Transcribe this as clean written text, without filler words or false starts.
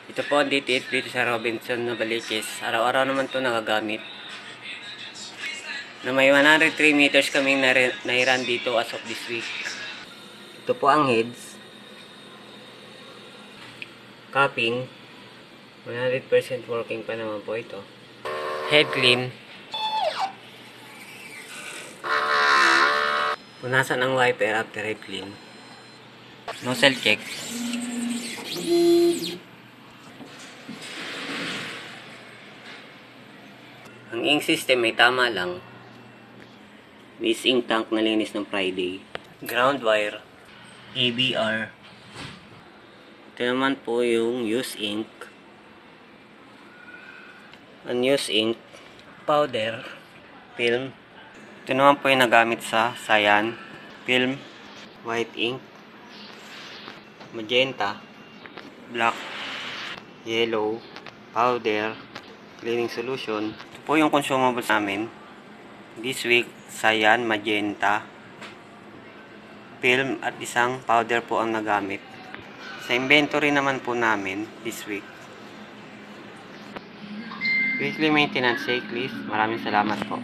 Ito po ang DTF dito sa Robinson Novaliches. Araw-araw naman to nagagamit. Na may 103 meters kaming nairan dito as of this week. Ito po ang heads. Cupping. 100% working pa naman po ito. Head clean. Punasan ang wiper after head clean. Nozzle check. Ang ink system ay tama lang. This ink tank na linis ng Friday. Ground wire. ABR. Ito naman po yung used ink. Unused ink. Powder. Film. Ito naman po yung nagamit sa cyan. Film. White ink. Magenta. Black. Yellow. Powder. Cleaning solution. Ito po yung consumables namin. This week, cyan, magenta, film at isang powder po ang nagamit. Sa inventory naman po namin this week. Weekly maintenance checklist. Maraming salamat po.